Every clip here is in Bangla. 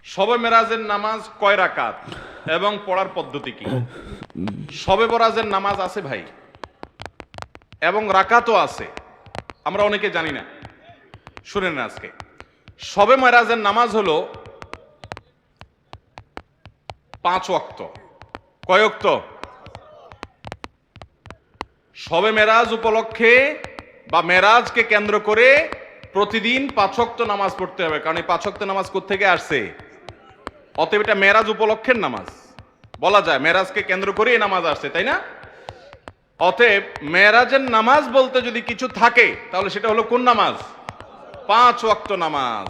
শবে মেরাজের নামাজ কয় রাকাত এবং পড়ার পদ্ধতি কি? শবে বরাজের নামাজ আছে ভাই, এবং রাকাতও আছে, আমরা অনেকে জানি না। শুনেন আজকে শবে মেরাজের নামাজ হলো 5 ওয়াক্ত। কয় ওয়াক্ত? শবে মেরাজ উপলক্ষে বা মেরাজকে কেন্দ্র করে প্রতিদিন 5 ওয়াক্ত নামাজ পড়তে হবে, কারণ এই 5 ওয়াক্ত নামাজ কোত্থেকে আসছে? অতএব এটা মেরাজ উপলক্ষের নামাজ বলা যায়, মেরাজকে কেন্দ্র করে এই নামাজ আসছে, তাই না? অতএব মেরাজের নামাজ বলতে যদি কিছু থাকে তাহলে সেটা হলো কোন নামাজ? 5 ওয়াক্ত নামাজ।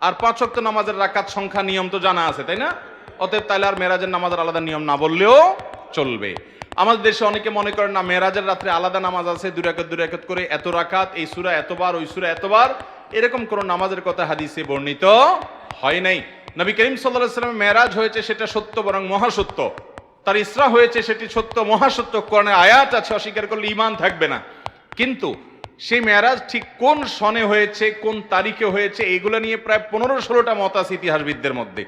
আর 5 ওয়াক্ত নামাজের রাকাত সংখ্যা নিয়ম তো জানা আছে, তাই না? অতএব তাহলে আর মেরাজের নামাজের আলাদা নিয়ম না বললেও চলবে। আমাদের দেশে অনেকে মনে করেন না, মেরাজের রাত্রে আলাদা নামাজ আছে, 2 রাকাত 2 রাকাত করে এত রাকাত, এই সূরা এতবার, ওই সূরা এতবার, এরকম কোন নামাজের কথা হাদিসে বর্ণিত হয় নাই। নবী করিম সাল্লাল্লাহু আলাইহি ওয়াসাল্লামের মেরাজ হয়েছে সেটা সত্য, বরং মহাসত্য। তার ইসরা হয়েছে সেটি সত্য, মহাসত্য। কোরআনে আয়াত আছে, অস্বীকার করলে ঈমান থাকবে না। কিন্তু সেই মেরাজ ঠিক কোন সনে হয়েছে, কোন তারিখে হয়েছে, এগুলো নিয়ে প্রায় 15-16টা মত আছে ইতিহাসবিদদের মধ্যে।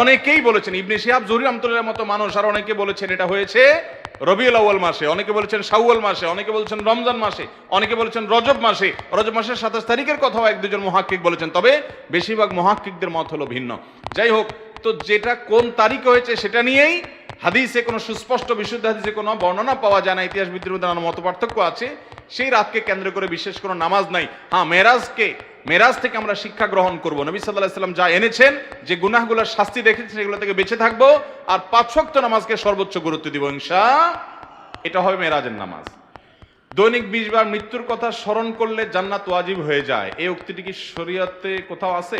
অনেকেই বলেছেন, ইবনে শিহাব জুহরি রাহমাতুল্লাহর মতো মানুষ আর অনেকে বলেছেন এটা হয়েছে রবিউল আউয়াল মাসে, অনেকে বলেছেন শাওয়াল মাসে, অনেকে বলেছেন রমজান মাসে, অনেকে বলেছেন রজব মাসে। রজব মাসের 27 তারিখের কথাও 1-2 জন মুহাক্কিক বলেছেন, তবে বেশিরভাগ মুহাক্কিকদের মত হলো ভিন্ন। যাই হোক, তো যেটা কোন তারিখে হয়েছে সেটা নিয়েই হাদিসে কোনো সুস্পষ্ট বিশুদ্ধ হাদিসে কোনো বর্ণনা পাওয়া যায় না। ইতিহাসবিদদের মধ্যে নানা মত পার্থক্য আছে। সেই রাতকে কেন্দ্র করে বিশেষ কোনো নামাজ নাই। হ্যাঁ, মেরাজ থেকে আমরা শিক্ষা গ্রহণ করব। নবী সাল্লাল্লাহু আলাইহি ওয়াসাল্লাম যা এনেছেন, যে গুনাহগুলোর শাস্তি দেখেছেন, সেগুলো থেকে বেঁচে থাকবো, আর 5 ওয়াক্ত নামাজকে সর্বোচ্চ গুরুত্ব দিব ইনশাআল্লাহ। এটা হবে মেরাজের নামাজ। দৈনিক 20 বার মৃত্যুর কথা স্মরণ করলে জান্নাত ওয়াজিব হয়ে যায়, এই উক্তিটি কি শরীয়তে কোথাও আছে?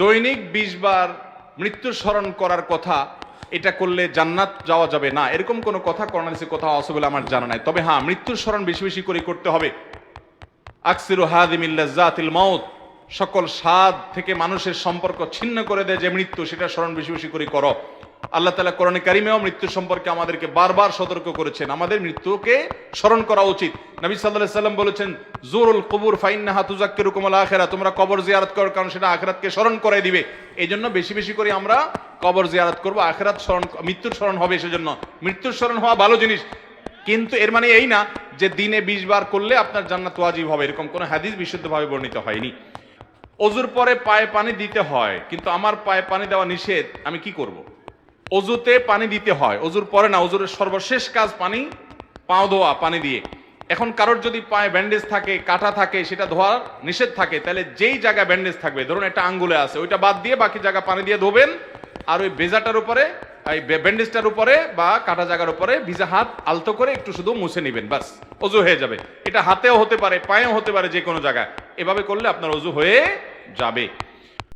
দৈনিক 20 বার মৃত্যুর স্মরণ করার কথা, এটা করলে জান্নাত যাওয়া যাবে না, এরকম কোনো কথা কোরআন হাদিসে কোথাও আছে বলে আমার জানা নাই। তবে হ্যাঁ, মৃত্যুর স্মরণ বেশি বেশি করে করতে হবে। আকসিরু হাদিমিল লাজ্জাতিল মাউত, সকল স্বাদ থেকে মানুষের সম্পর্ক ছিন্ন করে দেয় যে মৃত্যু, সেটা স্মরণ বেশি বেশি করে করো। আল্লাহ তাআলা কোরআনে কারিমেও মৃত্যু সম্পর্কে আমাদেরকে বারবার সতর্ক করেছেন, আমাদের মৃত্যুকে স্মরণ করা উচিত। নবী সাল্লাল্লাহু আলাইহি ওয়াসাল্লাম বলেছেন, জুরুল কুবুর ফাইন্নাহা তুযাক্কিরুকুমুল আখিরাহ, তোমরা কবর জিয়ারত করো, কারণ সেটা আখিরাতকে স্মরণ করায় দিবে। এইজন্য বেশি বেশি করে আমরা কবর জিয়ারত করব, আখিরাত স্মরণ, মৃত্যুর স্মরণ হবে। সেজন্য মৃত্যুর স্মরণ হওয়া ভালো জিনিস, কিন্তু এর মানে এই না যে দিনে 20 বার করলে আপনার জান্নাত ওয়াজিব হবে, এরকম কোনো হাদিস বিশুদ্ধভাবে বর্ণিত হয়নি। অজুর পরে পায়ে পানি দিতে হয়, কিন্তু আমার পায়ে পানি দেওয়া নিষেধ, আমি কি করব? অজুতে পানি দিতে হয়, অজুর পরে না। অজুর সর্বশেষ কাজ পানি, পাও ধোয়া পানি দিয়ে। এখন কারোর যদি পায়ে ব্যান্ডেজ থাকে, কাটা থাকে, সেটা ধোয়ার নিষেধ থাকে, তাহলে যেই জায়গায় ব্যান্ডেজ থাকবে, ধরুন একটা আঙ্গুলে আছে, ওইটা বাদ দিয়ে বাকি জায়গা পানি দিয়ে ধোবেন। আর ওই ভেজাটার উপরে, এই ব্যান্ডেজটার উপরে বা কাটা জায়গার উপরে ভিজা হাত আলতো করে একটু শুধু মুছে নেবেন, বাস, অজু হয়ে যাবে। এটা হাতেও হতে পারে, পায়েও হতে পারে, যে কোনো জায়গায়। এভাবে করলে আপনার অজু হয়ে যাবে।